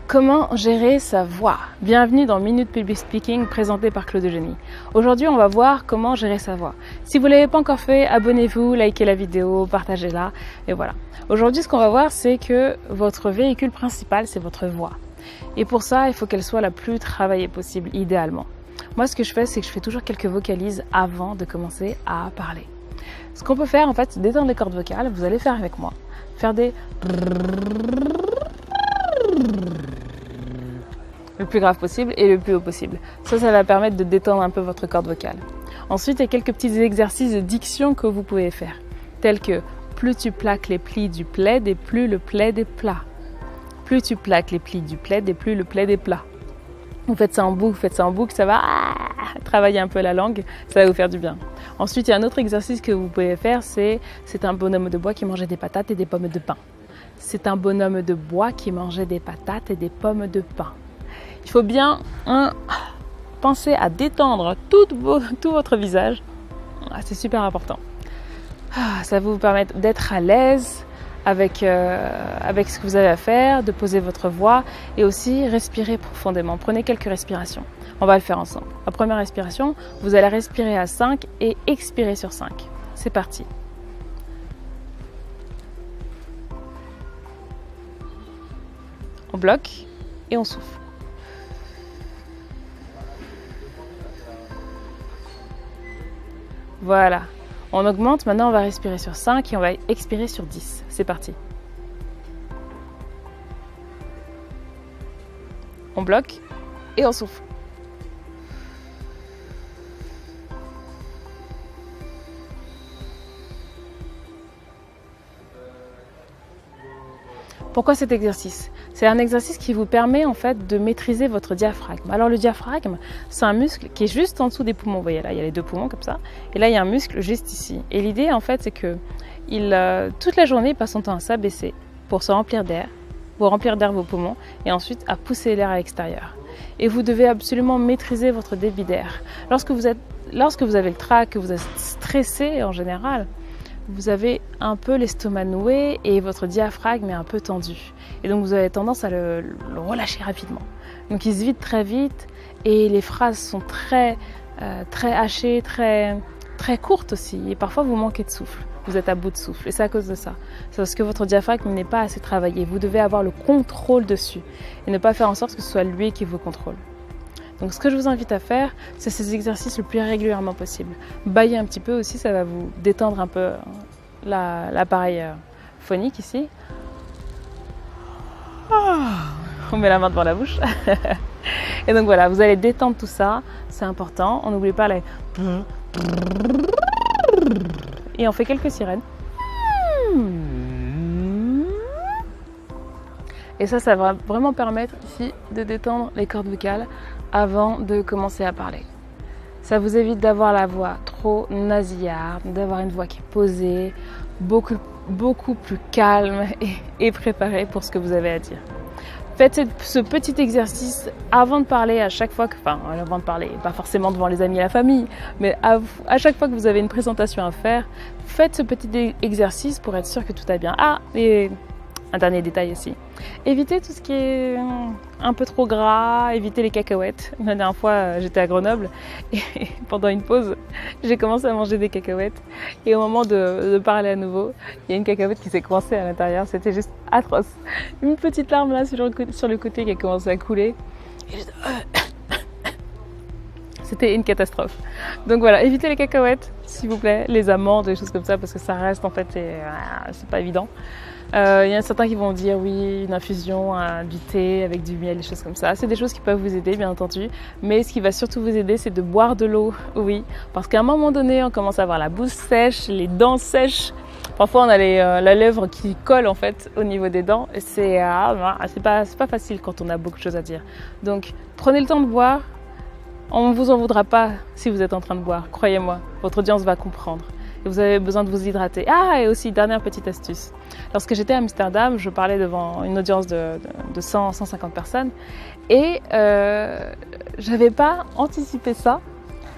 Comment gérer sa voix? Bienvenue dans Minute Public Speaking présenté par Claude Eugénie. Aujourd'hui, on va voir comment gérer sa voix. Si vous ne l'avez pas encore fait, abonnez-vous, likez la vidéo, partagez-la et voilà. Aujourd'hui, ce qu'on va voir, c'est que votre véhicule principal, c'est votre voix. Et pour ça, il faut qu'elle soit la plus travaillée possible, idéalement. Moi, ce que je fais, c'est que je fais toujours quelques vocalises avant de commencer à parler. Ce qu'on peut faire, en fait, c'est détendre les cordes vocales. Vous allez faire avec moi. Faire des... le plus grave possible et le plus haut possible. Ça va permettre de détendre un peu votre corde vocale. Ensuite, il y a quelques petits exercices de diction que vous pouvez faire, tels que plus tu plaques les plis du plaid et plus le plaid est plat. Plus tu plaques les plis du plaid et plus le plaid est plat. Vous faites ça en boucle, ça va travailler un peu la langue, ça va vous faire du bien. Ensuite, il y a un autre exercice que vous pouvez faire, c'est un bonhomme de bois qui mangeait des patates et des pommes de pain. C'est un bonhomme de bois qui mangeait des patates et des pommes de pain. Il faut bien penser à détendre tout votre visage. C'est super important. Ça va vous permettre d'être à l'aise avec ce que vous avez à faire, de poser votre voix et aussi respirer profondément. Prenez quelques respirations. On va le faire ensemble. La première respiration, vous allez respirer à 5 et expirer sur 5. C'est parti. On bloque et on souffle. Voilà. On augmente. Maintenant, on va respirer sur 5 et on va expirer sur 10. C'est parti. On bloque et on souffle. Pourquoi cet exercice? C'est un exercice qui vous permet en fait de maîtriser votre diaphragme. Alors le diaphragme, c'est un muscle qui est juste en dessous des poumons. Vous voyez là, il y a les deux poumons comme ça. Et là, il y a un muscle juste ici. Et l'idée en fait, c'est que toute la journée, il passe son temps à s'abaisser pour se remplir d'air, pour remplir d'air vos poumons et ensuite à pousser l'air à l'extérieur. Et vous devez absolument maîtriser votre débit d'air. Lorsque vous avez le trac, que vous êtes stressé en général, vous avez un peu l'estomac noué et votre diaphragme est un peu tendu. Et donc vous avez tendance à le relâcher rapidement. Donc il se vide très vite et les phrases sont très hachées, très courtes aussi. Et parfois vous manquez de souffle. Vous êtes à bout de souffle et c'est à cause de ça. C'est parce que votre diaphragme n'est pas assez travaillé. Vous devez avoir le contrôle dessus et ne pas faire en sorte que ce soit lui qui vous contrôle. Donc ce que je vous invite à faire, c'est ces exercices le plus régulièrement possible. Bailler un petit peu aussi, ça va vous détendre un peu l'appareil phonique ici. On met la main devant la bouche. Et donc voilà, vous allez détendre tout ça, c'est important. On n'oublie pas les... Et on fait quelques sirènes. Et ça va vraiment permettre ici de détendre les cordes vocales avant de commencer à parler. Ça vous évite d'avoir la voix trop nasillarde, d'avoir une voix qui est posée, beaucoup plus calme et préparée pour ce que vous avez à dire. Faites ce petit exercice avant de parler à chaque fois avant de parler, pas forcément devant les amis et la famille, mais à chaque fois que vous avez une présentation à faire, faites ce petit exercice pour être sûr que tout va bien. Et un dernier détail aussi. Évitez tout ce qui est un peu trop gras, évitez les cacahuètes. La dernière fois, j'étais à Grenoble et pendant une pause, j'ai commencé à manger des cacahuètes. Et au moment de parler à nouveau, il y a une cacahuète qui s'est coincée à l'intérieur. C'était juste atroce. Une petite larme là sur le côté qui a commencé à couler. C'était une catastrophe. Donc voilà, évitez les cacahuètes, s'il vous plaît, les amandes, des choses comme ça, parce que ça reste en fait, c'est pas évident. Il y en a certains qui vont dire oui, une infusion, du thé avec du miel, des choses comme ça. C'est des choses qui peuvent vous aider, bien entendu. Mais ce qui va surtout vous aider, c'est de boire de l'eau, oui. Parce qu'à un moment donné, on commence à avoir la bouche sèche, les dents sèches. Parfois, on a la lèvre qui colle en fait au niveau des dents. Et c'est pas facile quand on a beaucoup de choses à dire. Donc, prenez le temps de boire. On ne vous en voudra pas si vous êtes en train de boire. Croyez-moi, votre audience va comprendre. Et vous avez besoin de vous hydrater. Et aussi, dernière petite astuce. Lorsque j'étais à Amsterdam, je parlais devant une audience de 100-150 personnes. Et j'avais pas anticipé ça.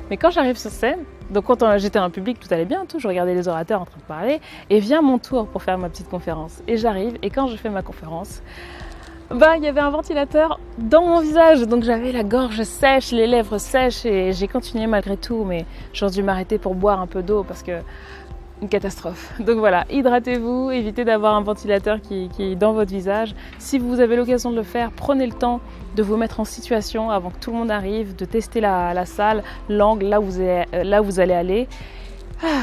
Mais quand j'arrive sur scène, donc quand j'étais en public, tout allait bien, je regardais les orateurs en train de parler. Et vient mon tour pour faire ma petite conférence. Et j'arrive, et quand je fais ma conférence, Bah, il y avait un ventilateur dans mon visage, donc j'avais la gorge sèche, les lèvres sèches et j'ai continué malgré tout, mais j'aurais dû m'arrêter pour boire un peu d'eau parce que une catastrophe. Donc voilà, hydratez-vous, évitez d'avoir un ventilateur qui est dans votre visage. Si vous avez l'occasion de le faire, prenez le temps de vous mettre en situation avant que tout le monde arrive, de tester la salle, l'angle, là où vous allez aller.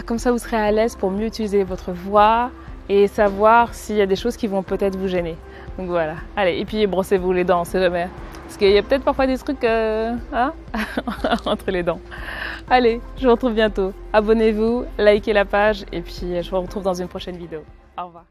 Comme ça, vous serez à l'aise pour mieux utiliser votre voix et savoir s'il y a des choses qui vont peut-être vous gêner. Donc voilà, allez, et puis brossez-vous les dents, c'est jamais. Parce qu'il y a peut-être parfois des trucs entre les dents. Allez, je vous retrouve bientôt. Abonnez-vous, likez la page et puis je vous retrouve dans une prochaine vidéo. Au revoir.